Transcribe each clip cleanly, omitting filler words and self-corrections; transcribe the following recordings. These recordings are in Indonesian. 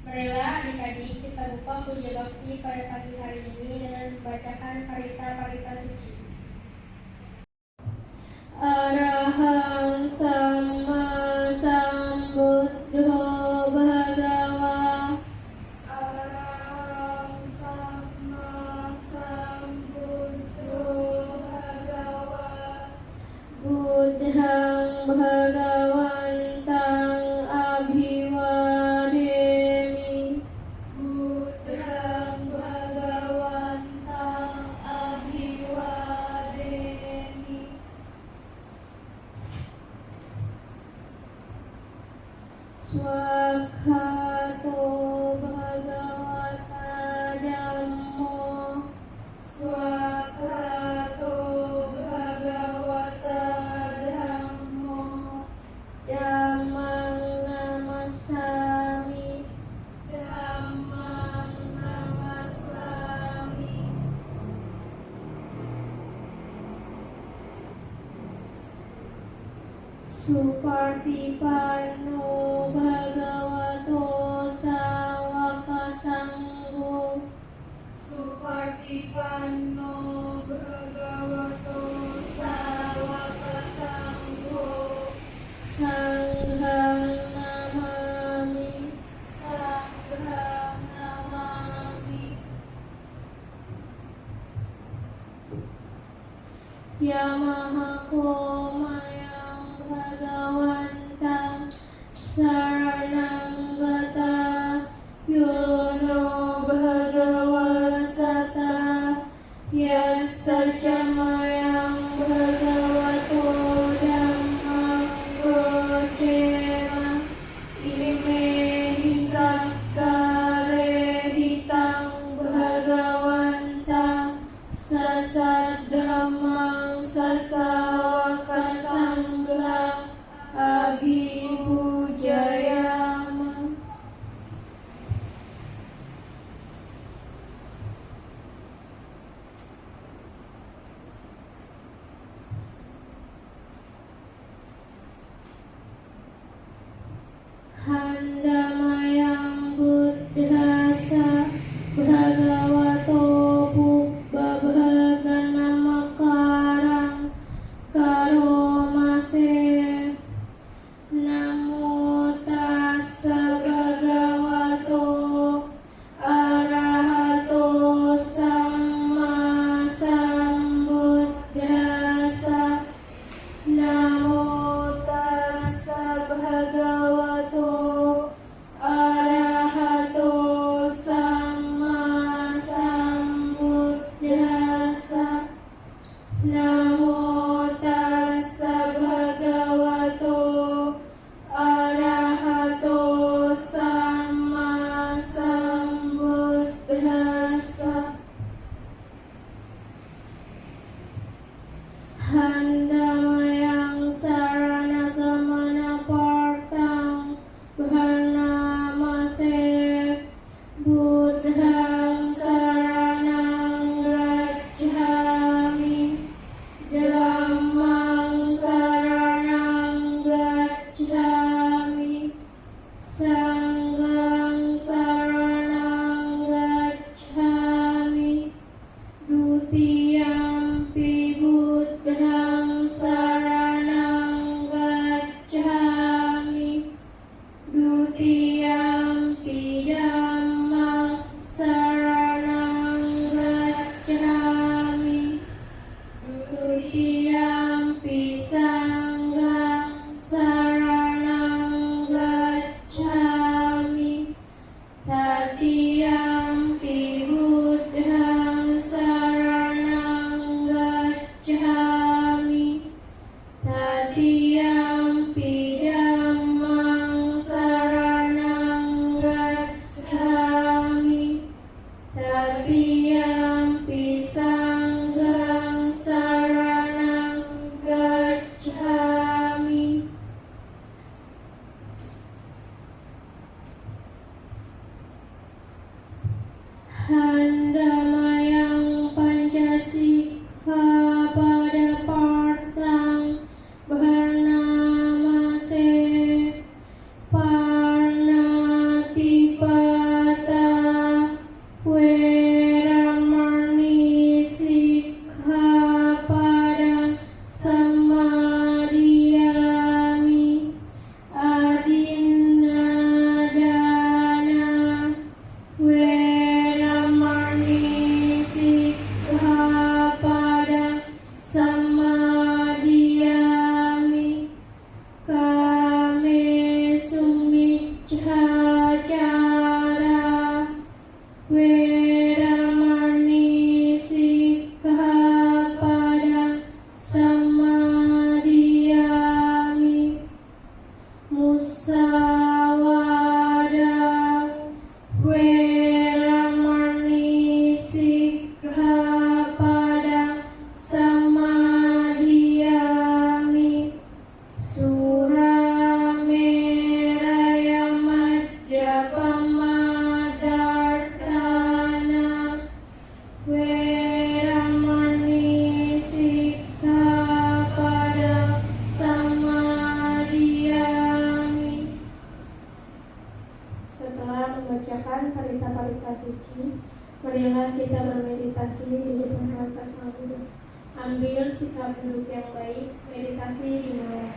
Marilah adik-adik kita buka puja bakti pada pagi hari ini dengan membacakan parita-parita suci. Arahang Sama Sambuddho Bhagawa. Arahang Sama Sambuddho Bhagawa. Buddhang Bhagawantang Abhiwademi. Buddhang Bhagawantang Abhiwademi. Swakhato Bhagavata Dhammo. Swakhato Bhagavata Dhammo. Dhammang namasami. Dhammang namasami. Supartipanno Bhagavato Sawaka Sangho. Supartipanno Bhagavato Sawaka Sangho. Sanghang namami. Sanghang namami. Yamahako mayang Bhagavantang saranang gata. Yono Bhagavasata. Yassa camayang Bhagavato Dhammang Rojema. Ime hisakkare hitang Bhagavantang sasadhammang sasawaka sanghang abhipujayama. Handamayang buddhasa bhagavato pubbabhaganamakarang karomase. Namo tassa bhagavato arahato samma sambuddhassa. Namo tassa bhagavato Tatiampi Sanghang Saranang Gacchami. Handamayang Pancasika pada partang bernama se Parnatipata Weramani Sikkhapada Samadhiyami. Adinadana Weramani Sikkhapada Samadhiyami. Kame Sumiccacara Weramani Sikkhapada Samadhiyami. Musawada Weramani Sikkhapada Samadhiyami. Surameraya Majjapamadarthana Weramani Sikkhapada Samadhiyami. Setelah membacakan parita-parita suci, marilah kita bermeditasi di depan rangka Sang Buddha. Ambil sikap duduk yang baik, meditasi dimulai.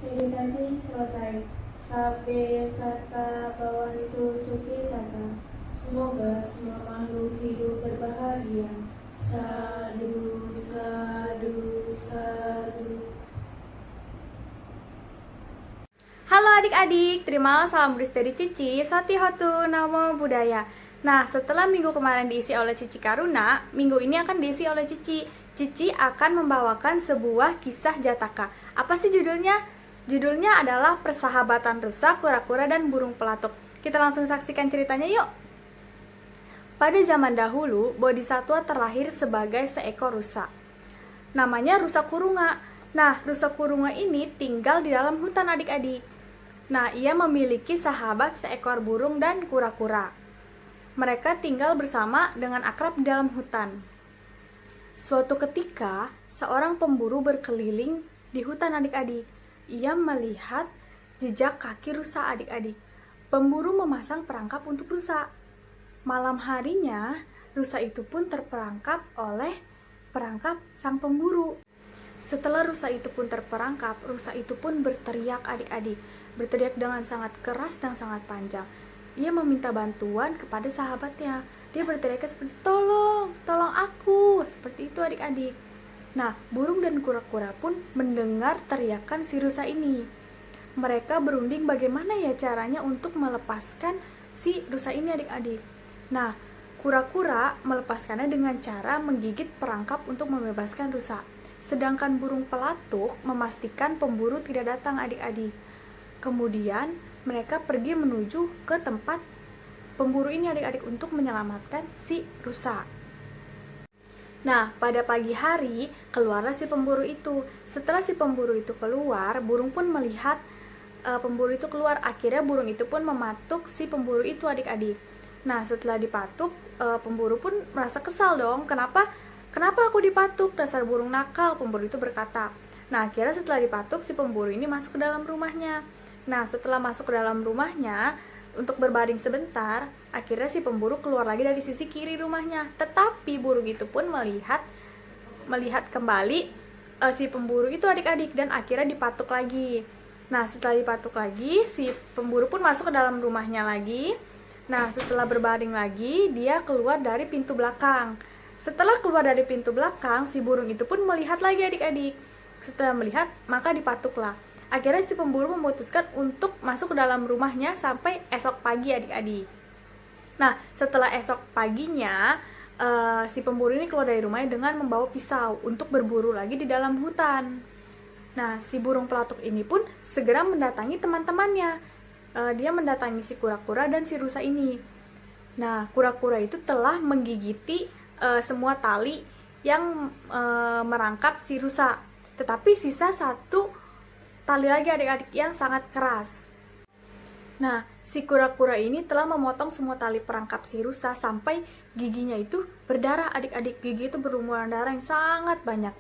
Meditasi selesai. Sabbe satta bhavantu sukhitata. Semoga semua makhluk hidup berbahagia. Sadu, sadu, sadu. Halo adik-adik, terima salam beris dari Cici, Sati Hotu, Namo Buddhaya. Nah, setelah minggu kemarin diisi oleh Cici Karuna, minggu ini akan diisi oleh Cici. Cici akan membawakan sebuah kisah Jataka. Apa sih judulnya? Judulnya adalah Persahabatan Rusa, Kura-kura, dan Burung Pelatuk. Kita langsung saksikan ceritanya yuk. Pada zaman dahulu, Bodhisatwa terlahir sebagai seekor rusa. Namanya Rusa Kurunga. Nah, Rusa Kurunga ini tinggal di dalam hutan adik-adik. Nah, ia memiliki sahabat seekor burung dan kura-kura. Mereka tinggal bersama dengan akrab di dalam hutan. Suatu ketika, seorang pemburu berkeliling di hutan adik-adik. Ia melihat jejak kaki rusa adik-adik. Pemburu memasang perangkap untuk rusa. Malam harinya, rusa itu pun terperangkap oleh perangkap sang pemburu. Setelah rusa itu pun terperangkap, rusa itu pun berteriak adik-adik. Berteriak dengan sangat keras dan sangat panjang. Ia meminta bantuan kepada sahabatnya. Dia berteriak seperti, tolong aku. Seperti itu adik-adik. Nah, burung dan kura-kura pun mendengar teriakan si rusa ini. Mereka berunding bagaimana ya caranya untuk melepaskan si rusa ini adik-adik. Nah, kura-kura melepaskannya dengan cara menggigit perangkap untuk membebaskan rusa. Sedangkan burung pelatuk memastikan pemburu tidak datang adik-adik. Kemudian mereka pergi menuju ke tempat pemburu ini adik-adik untuk menyelamatkan si rusa. Nah, pada pagi hari keluarlah si pemburu itu. Setelah si pemburu itu keluar, burung pun melihat pemburu itu keluar. Akhirnya burung itu pun mematuk si pemburu itu adik-adik. Nah, setelah dipatuk, pemburu pun merasa kesal dong. Kenapa aku dipatuk? Dasar burung nakal, pemburu itu berkata. Nah, akhirnya setelah dipatuk, si pemburu ini masuk ke dalam rumahnya. Nah, setelah masuk ke dalam rumahnya, untuk berbaring sebentar, akhirnya si pemburu keluar lagi dari sisi kiri rumahnya. Tetapi burung itu pun melihat kembali si pemburu itu adik-adik, dan akhirnya dipatuk lagi. Nah, setelah dipatuk lagi, si pemburu pun masuk ke dalam rumahnya lagi. Nah, setelah berbaring lagi, dia keluar dari pintu belakang. Setelah keluar dari pintu belakang, si burung itu pun melihat lagi adik-adik. Setelah melihat, maka dipatuklah. Akhirnya si pemburu memutuskan untuk masuk ke dalam rumahnya sampai esok pagi adik-adik. Nah, setelah esok paginya, si pemburu ini keluar dari rumahnya dengan membawa pisau untuk berburu lagi di dalam hutan. Nah, si burung pelatuk ini pun segera mendatangi teman-temannya. Dia mendatangi si kura-kura dan si rusa ini. Nah, kura-kura itu telah menggigiti semua tali yang merangkap si rusa. Tetapi sisa satu tali lagi adik-adik yang sangat keras. Nah, si kura-kura ini telah memotong semua tali perangkap si rusa sampai giginya itu berdarah adik-adik. Gigi itu berlumuran darah yang sangat banyak.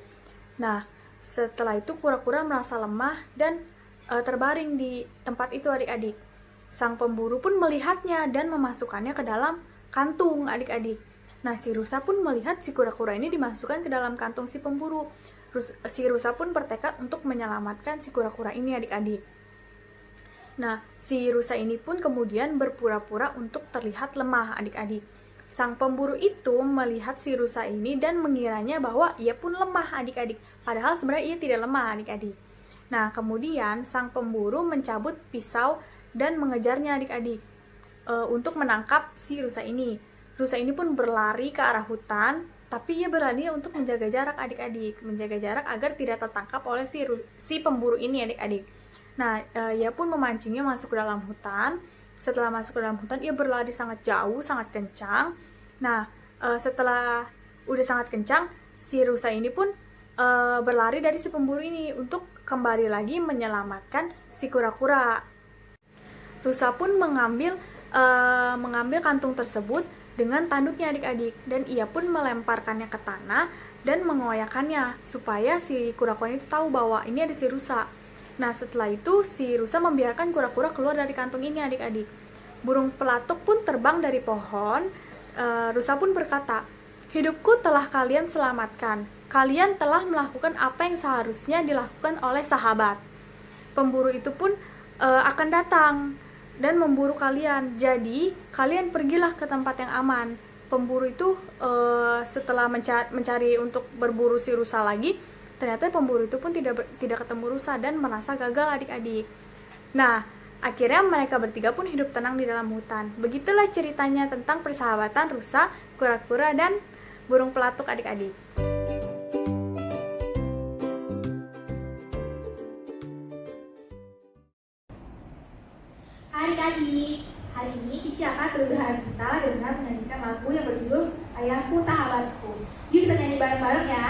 Nah, setelah itu kura-kura merasa lemah dan terbaring di tempat itu adik-adik. Sang pemburu pun melihatnya dan memasukkannya ke dalam kantung adik-adik. Nah, si rusa pun melihat si kura-kura ini dimasukkan ke dalam kantung si pemburu. Si rusa pun bertekad untuk menyelamatkan si kura-kura ini adik-adik. Nah, si rusa ini pun kemudian berpura-pura untuk terlihat lemah adik-adik. Sang pemburu itu melihat si rusa ini dan mengiranya bahwa ia pun lemah adik-adik. Padahal sebenarnya ia tidak lemah adik-adik. Nah, kemudian sang pemburu mencabut pisau dan mengejarnya adik-adik untuk menangkap si rusa ini. Rusa ini pun berlari ke arah hutan, tapi ia berani untuk menjaga jarak adik-adik, menjaga jarak agar tidak tertangkap oleh si pemburu ini adik-adik. Nah, ia pun memancingnya masuk ke dalam hutan. Setelah masuk ke dalam hutan, ia berlari sangat jauh, sangat kencang. Nah, setelah udah sangat kencang, si rusa ini pun berlari dari si pemburu ini untuk kembali lagi menyelamatkan si kura-kura. Rusa pun mengambil kantung tersebut dengan tanduknya adik-adik, dan ia pun melemparkannya ke tanah dan mengoyakkannya supaya si kura-kura itu tahu bahwa ini ada si rusa. Nah, setelah itu si rusa membiarkan kura-kura keluar dari kantung ini adik-adik. Burung pelatuk pun terbang dari pohon. Rusa pun berkata, "Hidupku telah kalian selamatkan. Kalian telah melakukan apa yang seharusnya dilakukan oleh sahabat. Pemburu itu pun akan datang dan memburu kalian. Jadi, kalian pergilah ke tempat yang aman. pemburu itu setelah mencari untuk berburu si rusa lagi, ternyata pemburu itu pun tidak ketemu rusa dan merasa gagal adik-adik. Nah, akhirnya mereka bertiga pun hidup tenang di dalam hutan. Begitulah ceritanya tentang persahabatan rusa, kura-kura, dan burung pelatuk adik-adik. Adik-adik, hari ini Cici akan berdoa kita dengan menyanyikan lagu yang berjudul Ayahku Sahabatku. Yuk kita nyanyi bareng-bareng ya.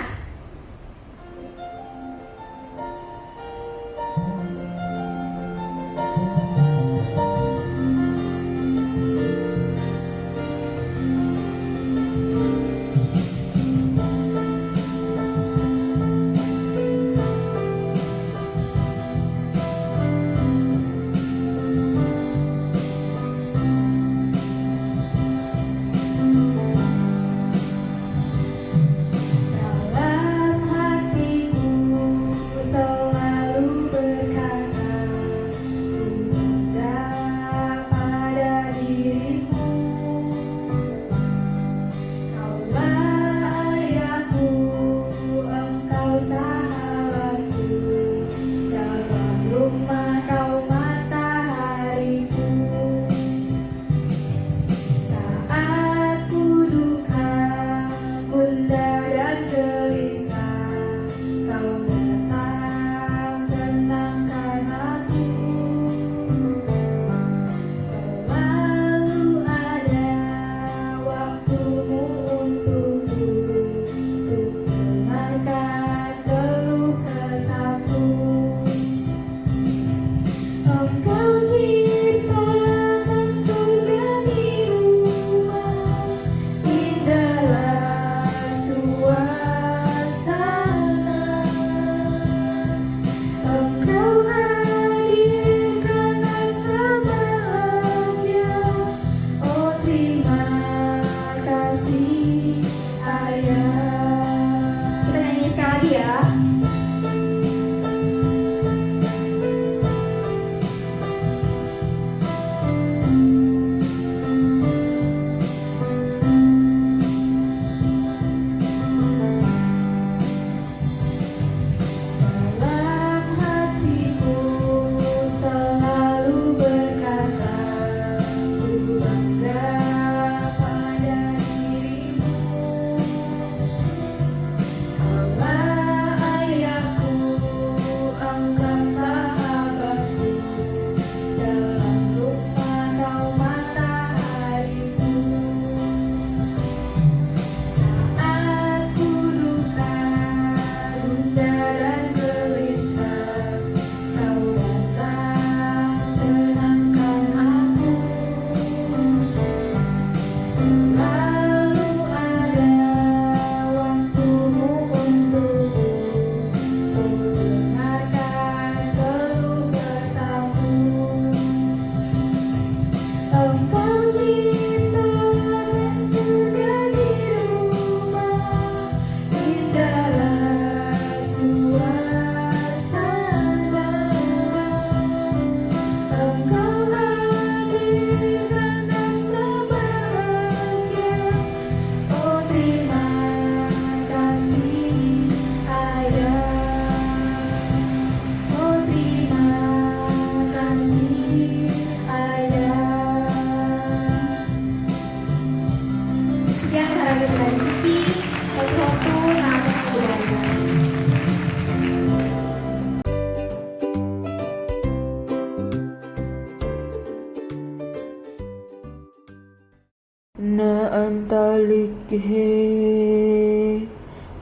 Na antalik he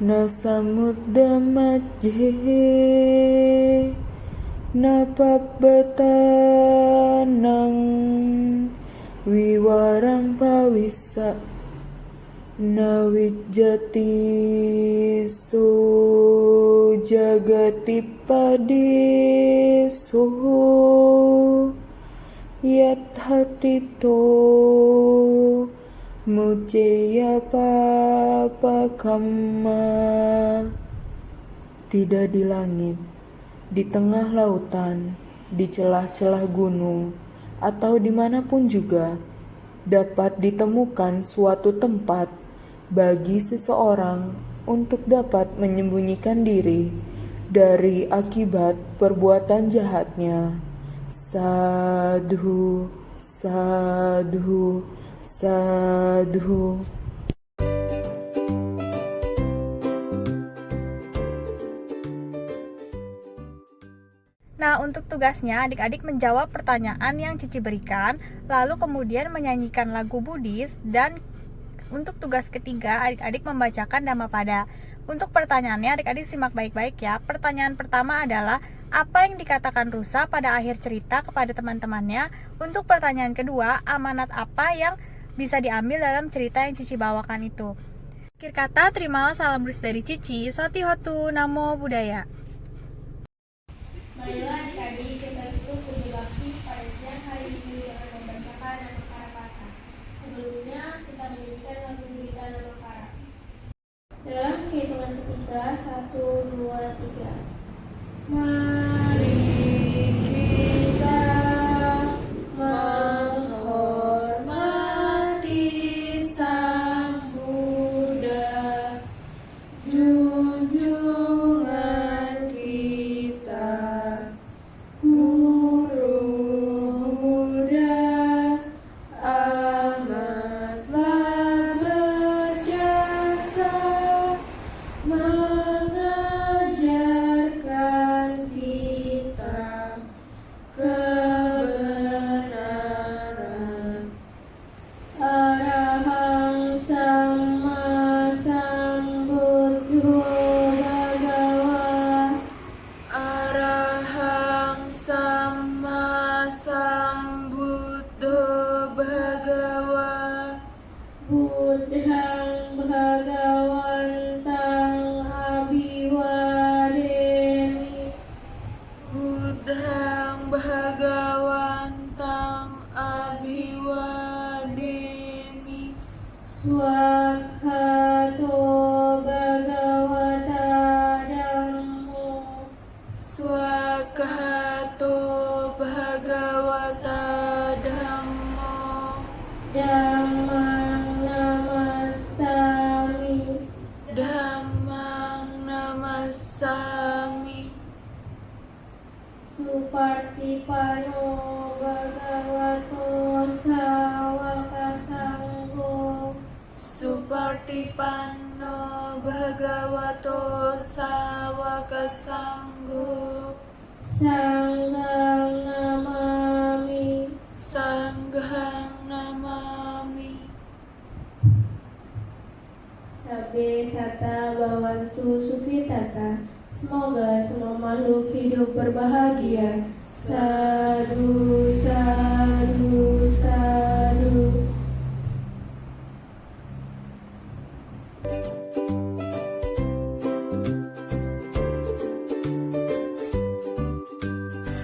na samudra majhe na pabatanang wiwarang pawisa na wijati so jagati padeso yathatito muceya papa kamma. Tidak di langit, di tengah lautan, di celah-celah gunung, atau dimanapun juga, dapat ditemukan suatu tempat bagi seseorang untuk dapat menyembunyikan diri dari akibat perbuatan jahatnya. Sadhu, sadhu, sadhu. Nah, untuk tugasnya adik-adik menjawab pertanyaan yang Cici berikan, lalu kemudian menyanyikan lagu Buddhis, dan untuk tugas ketiga adik-adik membacakan Dhammapada. Untuk pertanyaannya adik-adik simak baik-baik ya. Pertanyaan pertama adalah apa yang dikatakan Rusa pada akhir cerita kepada teman-temannya? Untuk pertanyaan kedua, amanat apa yang bisa diambil dalam cerita yang Cici bawakan itu? Akhir kata, terimalah salam Rus dari Cici. Soti Hotu, Namo Buddhaya. Marilah adik-adik kita tutup puji bakti pada siang hari ini dengan membacakan Namakara Patha. Sebelumnya kita menyanyikan lagu Gita Namakara. Dalam kehitungan ketiga, 1, 2, 3. Mari kita menghormati Sang Buddha, junjungan kita, Guru Buddha amatlah berjasa, mengajarkan kita kebenaran. Arahang Samma Sambuddho Bhagawa. Arahang Samma Sambuddho Bhagawa. Buddhang Bhagawantang Abhiwademi. Buddhang Bhagawantang Abhiwademi. Swakhato Bhagavata Dhammo. Swakhato Bhagavata Dhammo. Dhammang Namassami. Dhammang Namassami. Supartipano Bhagavato Sawaka Sangho. Supartipanno Bhagavato Sawaka Sangho. Sanghang Namami. Sanghang Namami. Sabbe Sata Bhavantu Sukhitata. Semoga semua makhluk hidup berbahagia. Sadhu,